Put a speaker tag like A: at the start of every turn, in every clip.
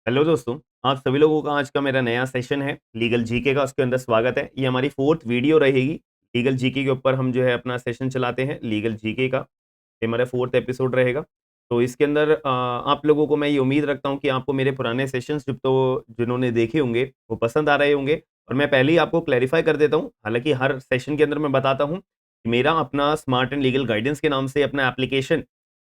A: Hello दोस्तों, आप सभी लोगों का आज का मेरा नया सेशन है लीगल जीके का। उसके अंदर स्वागत है। ये हमारी फोर्थ वीडियो रहेगी। लीगल जीके के ऊपर हम जो है अपना सेशन चलाते हैं लीगल जीके का। ये हमारा फोर्थ एपिसोड रहेगा। तो इसके अंदर आप लोगों को मैं ये उम्मीद रखता हूँ कि आपको मेरे पुराने सेशंस जब तो जिन्होंने देखे होंगे वो पसंद आ रहे होंगे। और मैं पहले ही आपको क्लैरिफाई कर देता हूँ, हालांकि हर सेशन के अंदर मैं बताता हूँ कि मेरा अपना स्मार्ट एंड लीगल गाइडेंस के नाम से अपना एप्लीकेशन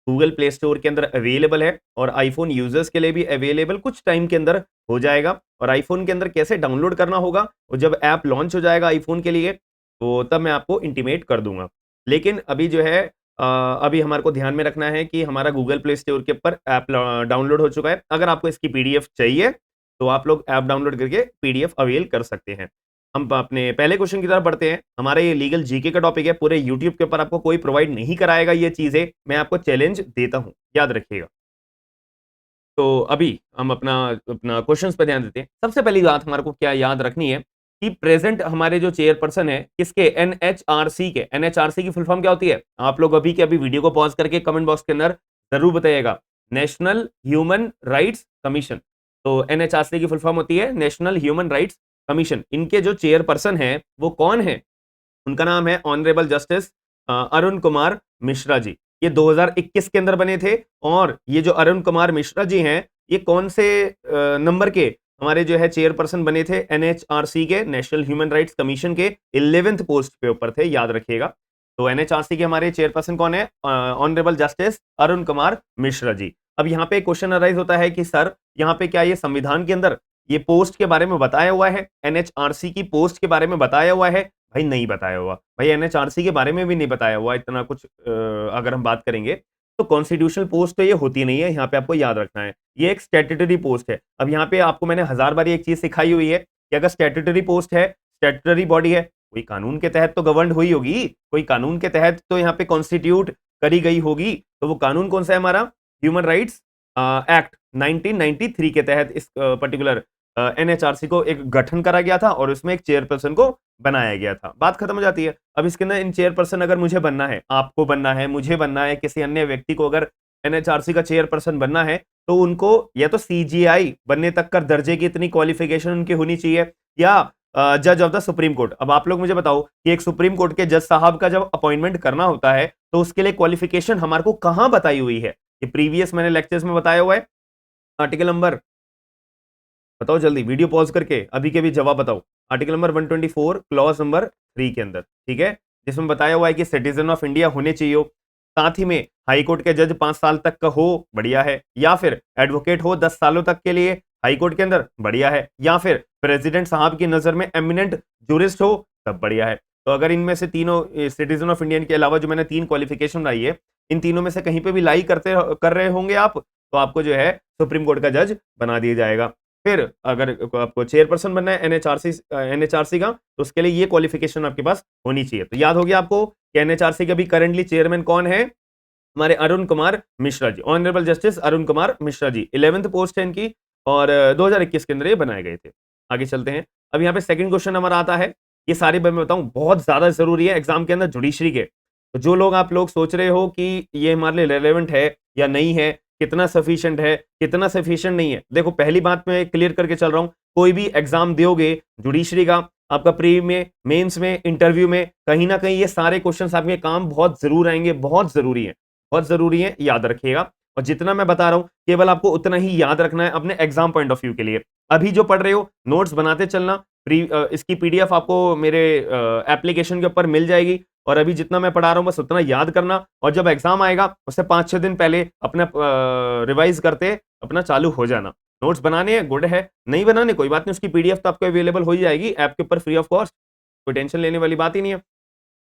A: गूगल प्ले स्टोर के अंदर अवेलेबल है और आईफोन यूजर्स के लिए भी अवेलेबल कुछ टाइम के अंदर हो जाएगा। और आईफोन के अंदर कैसे डाउनलोड करना होगा और जब ऐप लॉन्च हो जाएगा आईफोन के लिए तो तब मैं आपको इंटीमेट कर दूंगा। लेकिन अभी जो है अभी हमारे को ध्यान में रखना है कि हमारा गूगल प्ले स्टोर के ऊपर ऐप डाउनलोड हो चुका है। अगर आपको इसकी पीडीएफ चाहिए तो आप लोग ऐप डाउनलोड करके पीडीएफ अवेल कर सकते हैं। हम अपने पहले क्वेश्चन की तरफ बढ़ते हैं। हमारा ये लीगल जीके का टॉपिक है। पूरे यूट्यूब के ऊपर आपको कोई प्रोवाइड नहीं कराएगा ये चीजें, मैं आपको चैलेंज देता हूं, याद रखिएगा। तो अभी हम अपना अपना क्वेश्चंस पे ध्यान देते हैं। सबसे पहली बात हमारे को क्या याद रखनी है कि प्रेजेंट हमारे जो चेयरपर्सन है किसके, एनएचआरसी के। एनएचआरसी की फुल फॉर्म क्या होती है? आप लोग अभी के अभी वीडियो को पॉज करके कमेंट बॉक्स के अंदर जरूर बताइएगा। National human rights commission. तो एनएचआरसी की फुल फॉर्म होती है नेशनल ह्यूमन राइट्स कमीशन। इनके जो चेयरपर्सन है वो कौन है? उनका नाम है ऑनरेबल जस्टिस अरुण कुमार मिश्रा जी। ये 2021 के अंदर बने थे। और ये जो अरुण कुमार मिश्रा जी हैं ये कौन से नंबर के हमारे जो है चेयरपर्सन बने थे? एनएचआरसी के, नेशनल ह्यूमन राइट्स कमीशन के 11th पोस्ट पे ऊपर थे, याद रखिएगा। तो एनएचआरसी के हमारे चेयरपर्सन कौन है? Honourable justice Arun Kumar Mishra ji. अब यहाँ पे क्वेश्चन अराइज होता है कि सर यहाँ पे क्या ये संविधान के अंदर ये पोस्ट के बारे में बताया हुआ है? एनएचआरसी की पोस्ट के बारे में बताया हुआ है? भाई नहीं बताया हुआ। भाई एनएचआरसी के बारे में भी नहीं बताया हुआ इतना कुछ। अगर हम बात करेंगे तो कॉन्स्टिट्यूशनल पोस्ट तो ये होती नहीं है, यहाँ पे आपको याद रखना है। ये एक स्टैट्यूटरी पोस्ट है। अब यहाँ पे आपको मैंने 1000 बार एक चीज सिखाई हुई है कि अगर स्टैट्यूटरी पोस्ट है, स्टैट्यूटरी बॉडी है, कोई कानून के तहत तो गवर्न हुई होगी, कोई कानून के तहत तो यहाँ पे कॉन्स्टिट्यूट करी गई होगी। तो वो कानून कौन सा है हमारा? ह्यूमन राइट्स एक्ट 1993 के तहत इस पर्टिकुलर एनएचआरसी को एक गठन करा गया था और उसमें एक चेयरपर्सन को बनाया गया था। बात खत्म हो जाती है। अब इसके अंदर इन चेयरपर्सन अगर मुझे बनना है, आपको बनना है, मुझे बनना है, किसी अन्य व्यक्ति को अगर एनएचआरसी का चेयरपर्सन बनना है तो उनको या तो सीजीआई बनने तक का दर्जे की इतनी क्वालिफिकेशन उनकी होनी चाहिए या जज ऑफ द सुप्रीम कोर्ट। अब आप लोग मुझे बताओ कि एक सुप्रीम कोर्ट के जज साहब का जब अपॉइंटमेंट करना होता है तो उसके लिए क्वालिफिकेशन हमारे को कहां बताई हुई है? ये प्रीवियस मैंने लेक्चर्स में बताया हुआ है। आर्टिकल नंबर बताओ जल्दी, वीडियो पॉज करके अभी के भी जवाब बताओ। आर्टिकल नंबर 124 क्लॉज नंबर 3 के अंदर, ठीक है, जिसमें बताया हुआ है कि सिटीजन ऑफ इंडिया होने चाहिए हो, साथ ही में हाई कोर्ट के जज 5 साल तक का हो, बढ़िया है, या फिर एडवोकेट हो 10 सालों तक के लिए हाई कोर्ट के अंदर, बढ़िया है, या फिर प्रेसिडेंट साहब की नजर में एमिनेंट जूरिस्ट हो, तब बढ़िया है। तो अगर इनमें से तीनों सिटीजन ऑफ इंडियन के अलावा जो मैंने 3 क्वालिफिकेशन बनाई है, इन तीनों में से कहीं पे भी लाई कर रहे होंगे आप, तो आपको जो है सुप्रीम कोर्ट का जज बना दिया जाएगा। फिर अगर आपको चेयरपर्सन बनना है एनएचआरसी का तो उसके लिए ये क्वालिफिकेशन आपके पास होनी चाहिए। तो याद हो गया आपको कि एनएचआरसी के भी करंटली चेयरमैन कौन है? हमारे Arun Kumar Mishra ji, honourable justice Arun Kumar Mishra ji. 11th post है इनकी और 2021 के अंदर ये बनाए गए थे। आगे चलते हैं। अब यहाँ पे सेकंड क्वेश्चन हमारा आता है। ये सारी मैं बताऊं बहुत ज्यादा जरूरी है एग्जाम के अंदर जुडिशरी के। तो जो लोग आप लोग सोच रहे हो कि ये हमारे लिए रेलेवेंट है या नहीं है, कितना सफिशिएंट है, कितना सफिशिएंट नहीं है, देखो पहली बात मैं क्लियर करके चल रहा हूं, कोई भी एग्जाम दोगे जुडिशरी का, आपका प्री में, मेंस में, इंटरव्यू में, कहीं ना कहीं ये सारे क्वेश्चंस आपके काम बहुत जरूर आएंगे, बहुत जरूरी है, बहुत जरूरी है, याद रखिएगा। और जितना मैं बता रहा हूं केवल आपको उतना ही याद रखना है अपने एग्जाम पॉइंट ऑफ व्यू के लिए। अभी जो पढ़ रहे हो नोट्स बनाते चलना। इसकी पीडीएफ आपको मेरे एप्लीकेशन के ऊपर मिल जाएगी और अभी जितना मैं पढ़ा रहा हूं बस उतना याद करना और जब एग्जाम आएगा उससे 5-6 दिन पहले अपना रिवाइज करते अपना चालू हो जाना। नोट्स बनाने हैं गुड है, नहीं बनाने कोई बात नहीं, उसकी पीडीएफ तो आपको अवेलेबल हो ही जाएगी ऐप के ऊपर फ्री ऑफ कॉस्ट, कोई टेंशन लेने वाली बात ही नहीं है।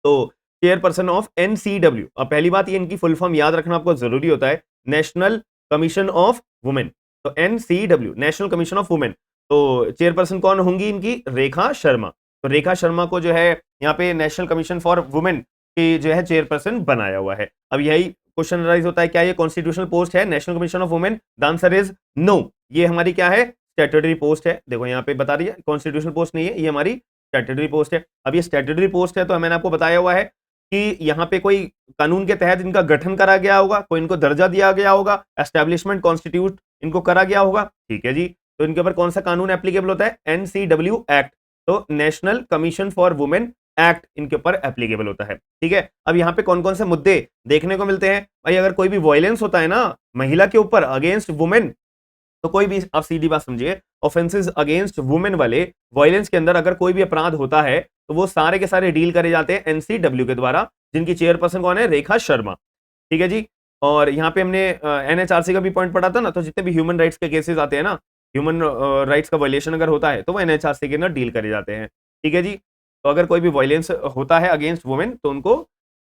A: तो चेयरपर्सन ऑफ एनसीडब्ल्यू, अब पहली बात ये इनकी फुल फॉर्म याद रखना आपको जरूरी होता है, नेशनल कमीशन ऑफ वुमेन। तो NCW national commission of women. तो चेयरपर्सन कौन होंगी इनकी? रेखा शर्मा। तो रेखा शर्मा को जो है यहाँ पे नेशनल कमीशन फॉर वुमेन की जो है चेयरपर्सन बनाया हुआ है। अब यही क्वेश्चन राइज होता है, क्या ये कॉन्स्टिट्यूशनल पोस्ट है national commission of women? The answer is no. ये हमारी क्या है? स्टैट्यूटरी पोस्ट है। देखो यहाँ पे बता रही है कॉन्स्टिट्यूशनल पोस्ट नहीं है, ये हमारी स्टैट्यूटरी पोस्ट है। अब ये स्टैट्यूटरी पोस्ट है तो मैंने आपको बताया हुआ है कि यहाँ पे कोई कानून के तहत इनका गठन करा गया होगा, कोई इनको दर्जा दिया गया होगा, एस्टेब्लिशमेंट कॉन्स्टिट्यूट इनको करा गया होगा, ठीक है जी। तो इनके ऊपर कौन सा कानून एप्लीकेबल होता है? एनसीडब्ल्यू एक्ट, तो national commission for women act इनके ऊपर एप्लीकेबल होता है, ठीक है। अब यहाँ पे कौन कौन से मुद्दे देखने को मिलते हैं भाई? अगर कोई भी वायलेंस होता है ना महिला के ऊपर अगेंस्ट वुमेन, तो कोई भी आप सीधी बात समझिए, ऑफेंसेस अगेंस्ट वुमेन वाले वायलेंस के अंदर अगर कोई भी अपराध होता है तो वो सारे के सारे डील करे जाते हैं एनसीडब्ल्यू के द्वारा, जिनकी चेयरपर्सन कौन है? रेखा शर्मा, ठीक है जी। और यहाँ पे हमने एनएचआरसी का भी पॉइंट पढ़ा था ना, तो जितने भी ह्यूमन राइट्स के केसेस आते हैं ना, ह्यूमन राइट्स का वायलेशन अगर होता है तो वो एनएचआरसी के अंदर डील करे जाते हैं, ठीक है जी। तो अगर कोई भी वायलेंस होता है अगेंस्ट वुमेन तो उनको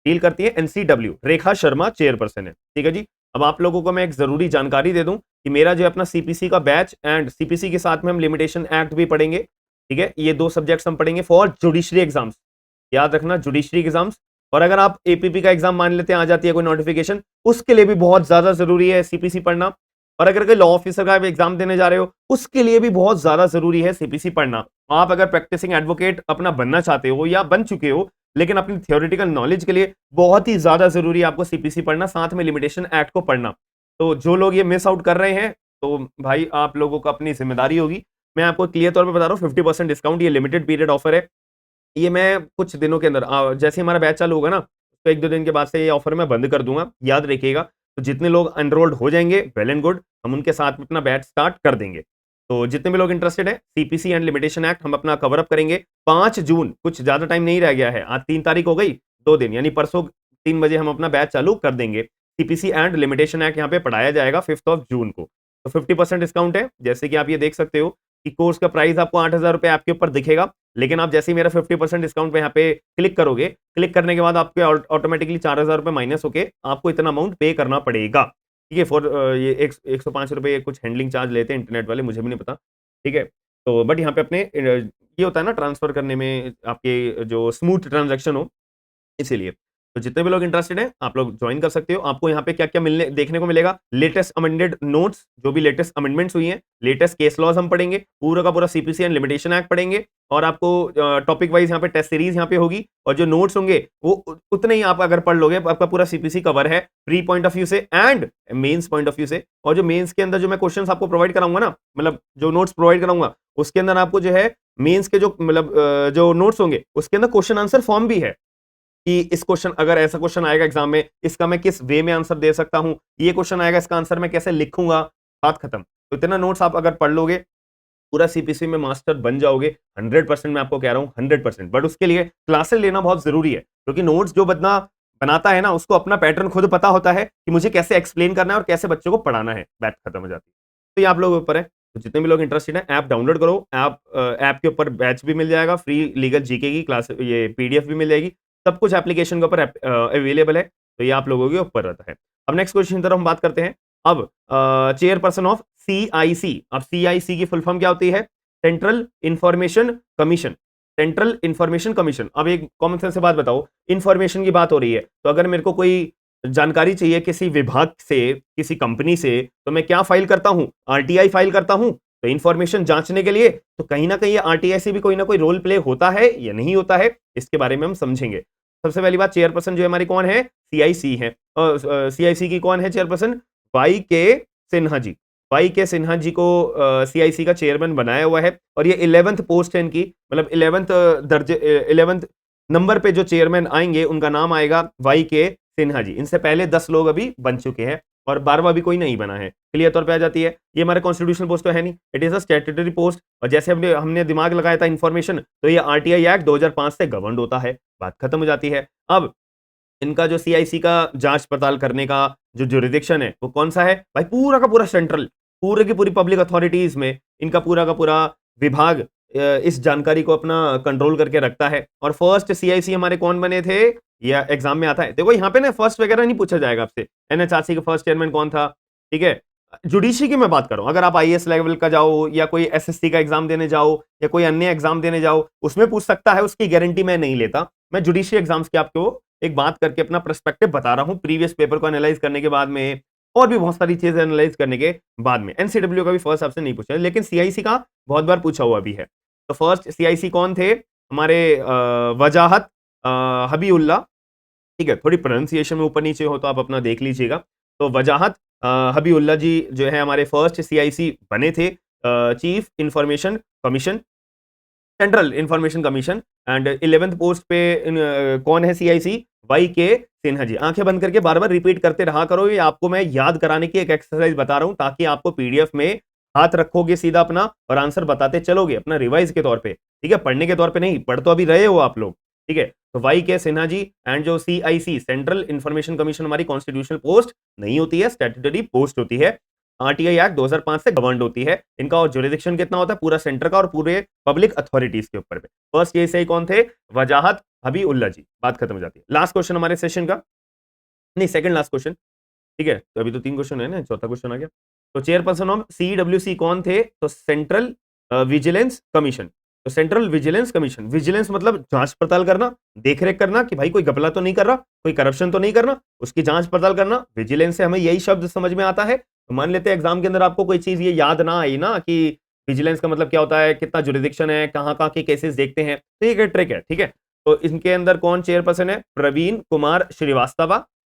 A: डील करती है एनसीडब्ल्यू, रेखा शर्मा चेयरपर्सन है, ठीक है जी। अब आप लोगों को मैं एक जरूरी जानकारी दे दूं कि मेरा जो अपना सीपीसी का बैच एंड सीपीसी के साथ में हम लिमिटेशन एक्ट भी पढ़ेंगे, ठीक है। ये दो सब्जेक्ट्स हम पढ़ेंगे फॉर जुडिशरी एग्जाम्स, याद रखना जुडिशरी एग्जाम्स। और अगर आप एपीपी का एग्जाम मान लेते हैं, आ जाती है कोई नोटिफिकेशन, उसके लिए भी बहुत ज्यादा जरूरी है सीपीसी पढ़ना। और अगर कोई लॉ ऑफिसर का एग्जाम देने जा रहे हो उसके लिए भी बहुत ज्यादा जरूरी है सीपीसी पढ़ना। आप अगर प्रैक्टिसिंग एडवोकेट अपना बनना चाहते हो या बन चुके हो, लेकिन अपनी थियोरिटिकल नॉलेज के लिए बहुत ही ज्यादा जरूरी है आपको सीपीसी पढ़ना, साथ में लिमिटेशन एक्ट को पढ़ना। तो जो लोग ये मिस आउट कर रहे हैं तो भाई आप लोगों को अपनी जिम्मेदारी होगी। मैं आपको क्लियर तौर पे बता रहा हूँ 50% डिस्काउंट, ये लिमिटेड पीरियड ऑफर है। ये मैं कुछ दिनों के अंदर जैसे हमारा बैच चालू होगा ना, तो एक दो दिन के बाद से ये ऑफर मैं बंद कर दूंगा, याद रखिएगा। तो जितने लोग एनरोल्ड हो जाएंगे वेल एंड गुड, हम उनके साथ में अपना बैच स्टार्ट कर देंगे। तो जितने भी लोग इंटरेस्टेड है सीपीसी एंड लिमिटेशन एक्ट हम अपना कवर अप करेंगे 5 जून, कुछ ज्यादा टाइम नहीं रह गया है, आज 3 तारीख हो गई, 2 दिन यानी परसों 3 बजे हम अपना बैच चालू कर देंगे। सीपीसी एंड लिमिटेशन एक्ट यहाँ पे पढ़ाया जाएगा 5 जून को। तो 50% डिस्काउंट है, जैसे कि आप ये देख सकते हो कि कोर्स का प्राइस आपको 8,000 रुपए आपके ऊपर दिखेगा, लेकिन आप जैसे ही मेरा 50% डिस्काउंट पे यहाँ पे क्लिक करोगे, क्लिक करने के बाद आपके ऑटोमेटिकली 4,000 रुपए माइनस होके आपको इतना अमाउंट पे करना पड़ेगा, ठीक है। फॉर ये 105 रुपए कुछ हैंडलिंग चार्ज लेते हैं इंटरनेट वाले, मुझे भी नहीं पता, ठीक है। तो बट यहाँ पे अपने ये होता है ना ट्रांसफर करने में आपके जो स्मूथ ट्रांजेक्शन हो, इसीलिए। तो जितने भी लोग इंटरेस्टेड हैं आप लोग ज्वाइन कर सकते हो। आपको यहाँ पे क्या क्या मिलने देखने को मिलेगा? लेटेस्ट अमेंडेड नोट्स, जो भी लेटेस्ट अमेंडमेंट्स हुई हैं, लेटेस्ट केस लॉज हम पढ़ेंगे, पूरा का पूरा सीपीसी एंड लिमिटेशन एक्ट पढ़ेंगे। और आपको टॉपिक वाइज यहाँ पे टेस्ट सीरीज यहाँ पे होगी, और जो नोट्स होंगे वो उतने ही आप अगर पढ़ लोगे आपका पूरा सीपीसी कवर है, प्री पॉइंट ऑफ व्यू से and mains point of view से। और जो मेंस के अंदर जो मैं क्वेश्चंस आपको प्रोवाइड कराऊंगा ना, मतलब जो नोट्स प्रोवाइड कराऊंगा उसके अंदर आपको जो है मेंस के जो मतलब जो नोट्स होंगे उसके अंदर क्वेश्चन आंसर फॉर्म भी है कि इस क्वेश्चन अगर ऐसा क्वेश्चन आएगा एग्जाम में, इसका मैं किस वे में आंसर दे सकता हूं, ये क्वेश्चन आएगा इसका आंसर मैं कैसे लिखूंगा, बात खत्म। तो इतना नोट्स आप अगर पढ़ लोगे पूरा सीपीसी में मास्टर बन जाओगे 100%, मैं आपको कह रहा हूं 100%। बट उसके लिए क्लासेस लेना बहुत जरूरी है, क्योंकि नोट्स जो बंदा बनाता है ना उसको अपना पैटर्न खुद पता होता है कि मुझे कैसे एक्सप्लेन करना है और कैसे बच्चों को पढ़ाना है, बात खत्म हो जाती है। तो ये आप लोगों के ऊपर है। तो जितने भी लोग इंटरेस्टेड है ऐप डाउनलोड करो, ऐप के ऊपर बैच भी मिल जाएगा, फ्री लीगल जीके की क्लास, ये पीडीएफ भी मिल जाएगी, सब कुछ एप्लीकेशन के ऊपर अवेलेबल है। तो ये आप लोगों के ऊपर रहता है। अब नेक्स्ट क्वेश्चन की तरफ हम बात करते हैं। अब चेयरपर्सन ऑफ सीआईसी, अब सीआईसी की फुल फॉर्म क्या होती है? Central information commission, central information commission. अब एक कॉमन सेंस से बात बताओ, इंफॉर्मेशन की बात हो रही है तो अगर मेरे को कोई जानकारी चाहिए किसी विभाग से, किसी कंपनी से, तो मैं क्या फाइल करता हूं? आरटीआई फाइल करता हूं। तो इंफॉर्मेशन जांचने के लिए तो कहीं ना कहीं आरटीआई से भी कोई ना कोई रोल प्ले होता है या नहीं होता है, इसके बारे में हम समझेंगे। सबसे पहली बात, चेयरपर्सन जो हमारी कौन है? सीआईसी है। सीआईसी की कौन है चेयरपर्सन? वाई के सिन्हा जी। वाई के सिन्हा जी को सीआईसी का चेयरमैन बनाया हुआ है, और ये 11th पोस्ट है इनकी, मतलब 11th नंबर पे जो चेयरमैन आएंगे उनका नाम आएगा वाई के सिन्हा जी। इनसे पहले 10 लोग अभी बन चुके हैं और 12वां भी कोई नहीं बना है, क्लियर तौर पे आ जाती है। ये हमारे कॉन्स्टिट्यूशनल पोस्ट तो है नहीं, it is a statutory post. और जैसे हमने दिमाग लगाया था इंफॉर्मेशन, तो ये आरटीआई एक्ट 2005 से गवर्नड होता है, बात खत्म हो जाती है। अब इनका जो सीआईसी का जांच पड़ताल करने का जो जुरिडिक्शन है वो कौन सा है भाई? पूरा का पूरा सेंट्रल, पूरे की पूरी पब्लिक अथॉरिटीज में इनका पूरा का पूरा विभाग इस जानकारी को अपना कंट्रोल करके रखता है। और फर्स्ट सीआईसी हमारे कौन बने थे? या एग्जाम में आता है, देखो यहाँ पे ना फर्स्ट वगैरह नहीं पूछा जाएगा आपसे, एनएचआरसी का फर्स्ट चेयरमैन कौन था, ठीक है। जुडिशरी की मैं बात कर रहा हूं, अगर आप आईएएस लेवल का जाओ या कोई एसएससी का एग्जाम देने जाओ या कोई अन्य एग्जाम देने जाओ, उसमें पूछ सकता है, उसकी गारंटी मैं नहीं लेता। मैं जुडिशरी एग्जाम्स की आपको एक बात करके अपना पर्सपेक्टिव बता रहा हूं, प्रीवियस पेपर को एनालाइज करने के बाद में और भी बहुत सारी चीजें एनालाइज करने के बाद में। एनसीडब्ल्यू का भी फर्स्ट आपसे नहीं पूछा, लेकिन सीआईसी का बहुत बार पूछा हुआ भी है। तो फर्स्ट सीआईसी कौन थे हमारे? वजाहत हबीउल्ला, ठीक है। थोड़ी प्रोनाउंसिएशन में ऊपर नीचे हो तो आप अपना देख लीजिएगा। तो वजाहत हबीबुल्ला जी जो है हमारे फर्स्ट सीआईसी बने थे, chief information commission, central information commission. And 11th post पे कौन है सीआईसी? वाई के सिन्हा जी। आंखें बंद करके बार बार रिपीट करते रहा करो, ये आपको मैं याद कराने की एक एक्सरसाइज बता रहा हूं, ताकि आपको पीडीएफ में हाथ रखोगे सीधा अपना और आंसर बताते चलोगे अपना रिवाइज के तौर पे, ठीक है, पढ़ने के तौर पे नहीं, पढ़ तो अभी रहे हो आप लोग, ठीक है। तो वाई के सिन्हा जी एंड जो सीआईसी सेंट्रल इंफॉर्मेशन कमीशन हमारी कॉन्स्टिट्यूशनल पोस्ट नहीं होती है, स्टैट्यूटरी पोस्ट होती है, आरटीआई एक्ट 2005 से गवर्नड होती है। इनका और जुरिडिक्शन कितना होता है? पूरा सेंटर का और पूरे पब्लिक अथॉरिटीज के ऊपर पे। फर्स्ट ये सही कौन थे? वजाहत हबीबुल्ला जी। बात खत्म हो जाती है। लास्ट क्वेश्चन हमारे सेशन का, नहीं सेकंड लास्ट क्वेश्चन, ठीक है। तो अभी तो 3 क्वेश्चन है ना, चौथा क्वेश्चन आ गया। तो चेयरपर्सन ऑफ सीडब्ल्यूसी कौन थे? तो सेंट्रल विजिलेंस कमीशन। तो सेंट्रल विजिलेंस कमीशन, विजिलेंस मतलब जांच पड़ताल करना, देखरेख करना कि भाई कोई घपला तो नहीं कर रहा, कोई करप्शन तो नहीं करना, उसकी जांच पड़ताल करना। विजिलेंस से हमें यही शब्द समझ में आता है। तो मान लेते हैं एग्जाम के अंदर आपको कोई चीज ये याद ना आई ना कि विजिलेंस का मतलब क्या होता है, कितना जुरिडिक्शन है, कहाँ कहाँ के केसेस देखते हैं, तो ये ट्रिक है, ठीक है। तो इनके अंदर कौन चेयरपर्सन है? प्रवीण कुमार श्रीवास्तव।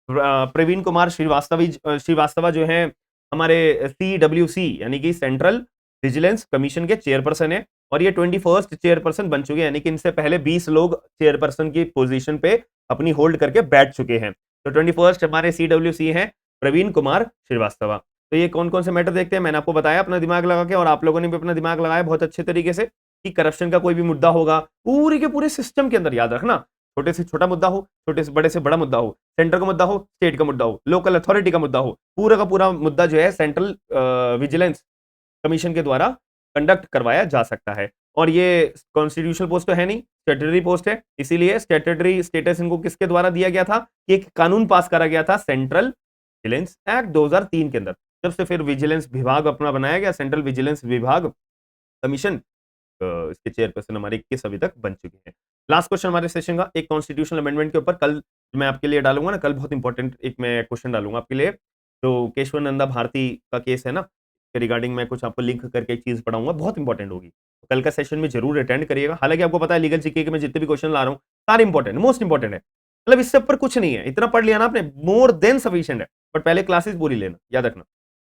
A: प्रवीण कुमार श्रीवास्तव जो है हमारे सीडब्ल्यूसी यानी कि सेंट्रल विजिलेंस कमीशन के चेयरपर्सन है, और ये 21st चेयरपर्सन बन चुके हैं, यानी कि इनसे पहले 20 लोग चेयरपर्सन की पोजीशन पे अपनी होल्ड करके बैठ चुके हैं। तो 21st हमारे सीडब्ल्यूसी हैं प्रवीण कुमार श्रीवास्तव। तो ये कौन कौन से मैटर देखते हैं, मैंने आपको बताया अपना दिमाग लगा के, और आप लोगों ने भी अपना दिमाग लगाया बहुत अच्छे तरीके से, कि करप्शन का कोई भी मुद्दा होगा पूरे के पूरे सिस्टम के अंदर, याद रखना, छोटे से छोटा मुद्दा हो, छोटे से बड़ा मुद्दा हो, सेंटर का मुद्दा हो, स्टेट का मुद्दा हो, लोकल अथॉरिटी का मुद्दा हो, पूरा का पूरा मुद्दा जो है सेंट्रल विजिलेंस कमीशन के द्वारा कंडक्ट करवाया जा सकता है। और ये कॉन्स्टिट्यूशनल पोस्ट तो है नहीं, स्टैट्यूटरी पोस्ट है, इसीलिए स्टैट्यूटरी स्टेटस इनको किसके द्वारा दिया गया था? कि एक कानून पास करा गया था सेंट्रल विजिलेंस एक्ट 2003 के अंदर, जब से फिर विजिलेंस विभाग अपना बनाया गया, सेंट्रल विजिलेंस विभाग कमीशन। इसके चेयरपर्सन हमारे 21 अभी तक बन चुके हैं। लास्ट क्वेश्चन हमारे सेशन का एक कॉन्स्टिट्यूशनल अमेंडमेंट के ऊपर, कल मैं आपके लिए डालूंगा ना, कल बहुत इंपॉर्टेंट एक मैं क्वेश्चन डालूंगा आपके लिए, जो केशवानंदा भारती का केस है ना, के रिगार्डिंग मैं कुछ आपको लिंक करके एक चीज पढ़ाऊंगा, बहुत इंपॉर्टेंट होगी, तो कल का सेशन में जरूर अटेंड करिएगा। हालांकि आपको पता है लीगल जीके के मैं जितने भी क्वेश्चन ला रहा हूँ सारे इंपॉर्टेंट, मोस्ट इंपॉर्टेंट है, मतलब इससे ऊपर कुछ नहीं है, इतना पढ़ लिया ना आपने, मोर देन सफिशिएंट है, बट पहले क्लासेस पूरी लेना, याद रखना,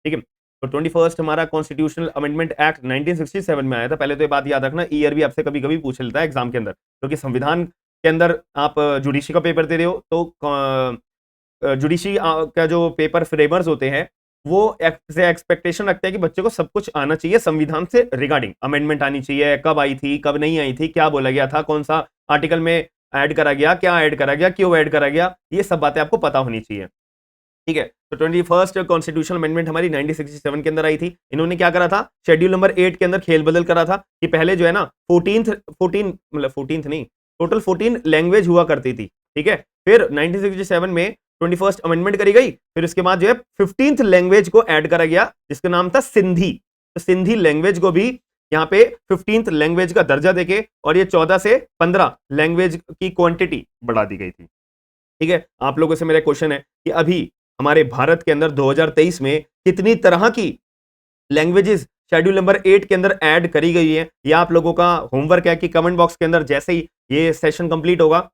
A: ठीक है। तो 21st हमारा कॉन्स्टिट्यूशनल अमेंडमेंट एक्ट 1967 में आया था। पहले तो ये बात याद रखना, ईयर भी आपसे कभी कभी पूछ लेता है एग्जाम के अंदर, क्योंकि संविधान के अंदर आप जुडिशरी का पेपर दे रहे हो, तो जुडिशरी का जो पेपर फ्रेमर्स होते हैं वो से एक्सपेक्टेशन रखते हैं कि बच्चे को सब कुछ आना चाहिए संविधान से रिगार्डिंग, अमेंडमेंट आनी चाहिए, कब आई थी, कब नहीं आई थी, क्या बोला गया था, कौन सा आर्टिकल में ऐड करा गया, क्या ऐड करा गया, क्यों ऐड करा गया, ये सब बातें आपको पता होनी चाहिए, ठीक है। तो 21st कॉन्स्टिट्यूशनल अमेंडमेंट हमारी 1967 के अंदर आई थी। इन्होंने क्या करा था? शेड्यूल नंबर 8 के अंदर खेल बदल करा था, कि पहले जो है ना 14 नहीं, टोटल 14 लैंग्वेज हुआ करती थी, ठीक है। फिर 1967 में 21st अमेंडमेंट करी गई, फिर उसके बाद जो है 15th लैंग्वेज को ऐड करा गया, जिसका नाम था सिंधी। तो सिंधी लैंग्वेज को भी यहाँ पे 15th लैंग्वेज का दर्जा देके, और ये 14 से 15 लैंग्वेज की क्वांटिटी बढ़ा दी गई थी, ठीक है। आप लोगों से मेरा क्वेश्चन है कि अभी हमारे भारत के अंदर 2023 में कितनी तरह की लैंग्वेजेस शेड्यूल नंबर 8 के अंदर ऐड करी गई है? यह आप लोगों का होमवर्क है कि कमेंट बॉक्स के अंदर जैसे ही ये सेशन कंप्लीट होगा,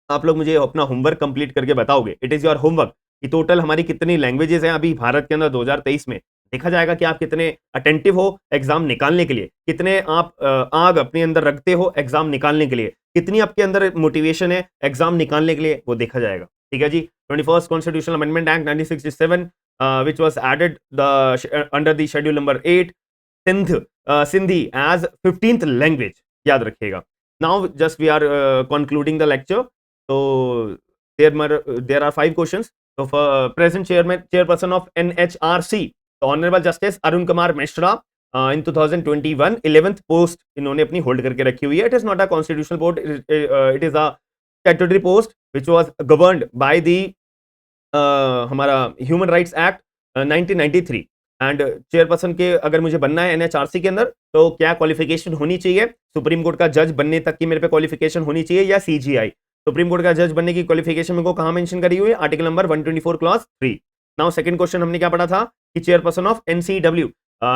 A: आप लोग मुझे अपना होमवर्क कंप्लीट करके बताओगे। इट इज योर होमवर्क कि टोटल हमारी कितनी लैंग्वेजेस हैं अभी भारत के अंदर 2023 में। देखा जाएगा कि आप कितने अटेंटिव हो एग्जाम निकालने के लिए, कितने आप आग अपने अंदर रखते हो एग्जाम निकालने के लिए, कितनी आपके अंदर मोटिवेशन है एग्जाम निकालने के लिए, वो देखा जाएगा, ठीक है जी। 21st constitutional amendment act 1967 which was added under the schedule number 8 Sindhi as 15th language, याद रखिएगा। Now just we are concluding the lecture. So there are 5 questions. So for present chairperson of NHRC, the Honorable Justice Arun Kumar Mishra, in 2021 11th post इन्होंने अपनी hold करके रखी हुई है। It is not a constitutional post, it is a statutory post which was governed by the हमारा human rights act 1993। And chairperson के अगर मुझे बनना है एनएचआरसी के अंदर, तो क्या क्वालिफिकेशन होनी चाहिए? सुप्रीम कोर्ट का जज बनने तक की मेरे पे क्वालिफिकेशन होनी चाहिए, या सीजीआई? सुप्रीम कोर्ट का जज बनने की क्वालिफिकेशन मेरे को कहां मेंशन करी हुई है? Article number 124 clause 3। Now second question हमने क्या पढ़ा था कि chairperson of NCW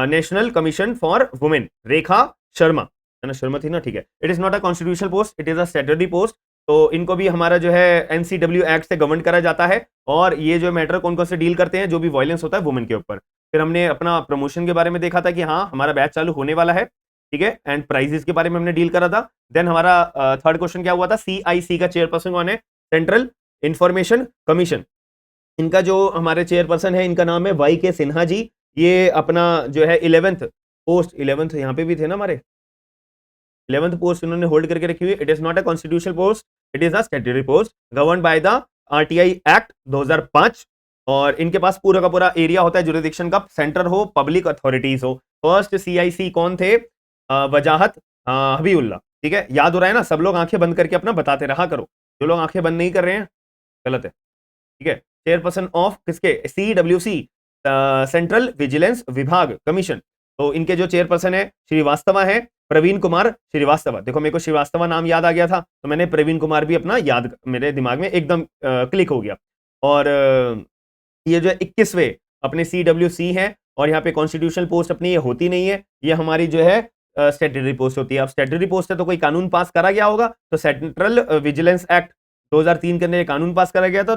A: national commission for women, Rekha Sharma, है ना, शर्मा थी ना, ठीक है। It is not a constitutional post, it is a statutory post. तो इनको भी हमारा जो है एनसीडब्ल्यू एक्ट से गवर्न करा जाता है, और ये जो मैटर कौन कौन से डील करते हैं, जो भी वायलेंस होता है वुमेन के ऊपर। फिर हमने अपना प्रमोशन के बारे में देखा था कि हाँ हमारा बैच चालू होने वाला है, ठीक है, एंड प्राइजेस के बारे में हमने डील करा था। देन हमारा थर्ड क्वेश्चन क्या हुआ था, सीआईसी का चेयरपर्सन कौन है, सेंट्रल इंफॉर्मेशन कमीशन। इनका जो हमारे चेयरपर्सन है इनका नाम है वाई के सिन्हा जी। ये अपना जो है 11th पोस्ट, 11th यहाँ पे भी थे ना हमारे, 11th पोस्ट इन्होंने होल्ड करके रखी हुई। It is not a constitutional post, it is a statutory post govern by the RTI act 2005। और इनके पास पूरा का पूरा एरिया होता है जुरिडिक्शन का, सेंटर हो पब्लिक अथॉरिटीज हो। फर्स्ट सीआईसी कौन थे, वजाहत हबीबुल्ला, ठीक है, याद हो रहा है ना, सब लोग आंखें बंद करके अपना बताते रहा करो, जो लोग आंखें बंद नहीं कर रहे हैं गलत है, ठीक है। चेयरपर्सन ऑफ किसके, सीडब्ल्यूसी, सेंट्रल विजिलेंस विभाग कमीशन। तो इनके जो चेयरपर्सन है श्रीवास्तव है, प्रवीण कुमार श्रीवास्तव। देखो मेरे को श्रीवास्तव नाम याद आ गया था, तो मैंने प्रवीण कुमार भी अपना याद, मेरे दिमाग में एकदम क्लिक हो गया। और ये जो 21वें अपने सीडब्ल्यूसी है, और यहाँ पे कॉन्स्टिट्यूशनल पोस्ट अपनी ये होती नहीं है, ये हमारी जो है स्टैट्यूटरी पोस्ट होती है। अब स्टैट्यूटरी पोस्ट है तो कोई कानून पास करा गया होगा, तो सेंट्रल विजिलेंस एक्ट 2003 के अंदर कानून पास करा गया था।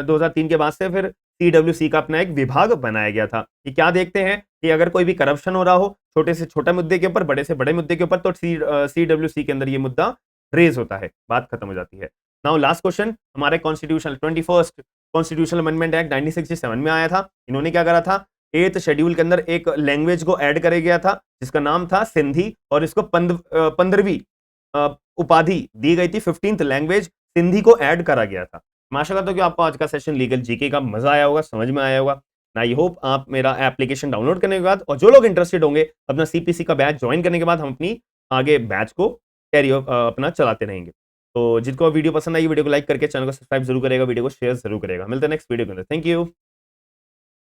A: 2003 के बाद से फिर सीडब्ल्यूसी का अपना एक विभाग बनाया गया था। कि क्या देखते हैं कि अगर कोई भी करप्शन हो रहा हो छोटे से छोटा मुद्दे के ऊपर, बड़े से बड़े मुद्दे के ऊपर, तो सीडब्ल्यूसी के अंदर ये मुद्दा रेज होता है, बात खत्म हो जाती है। नाउ लास्ट क्वेश्चन, हमारे constitution 21st constitutional amendment act 1967 में आया था। इन्होंने क्या करा था, 8th शेड्यूल के अंदर एक लैंग्वेज को ऐड करा गया था जिसका नाम था सिंधी, और इसको 15वीं उपाधि दी गई थी, 15th लैंग्वेज सिंधी को ऐड करा गया था। मैं आशा करता हूं कि आपको आज का सेशन लीगल जीके का मजा आया होगा, समझ में आया होगा। आई होप आप मेरा एप्लीकेशन डाउनलोड करने के बाद, और जो लोग इंटरेस्टेड होंगे अपना सीपीसी का बैच ज्वाइन करने के बाद, हम अपनी आगे बैच को कैरी अपना चलाते रहेंगे। तो जिसको वीडियो पसंद आई, वीडियो को लाइक करके चैनल को सब्सक्राइब जरूर करेगा, वीडियो को शेयर जरूर करेगा। मिलते हैं नेक्स्ट वीडियो के अंदर। Thank you.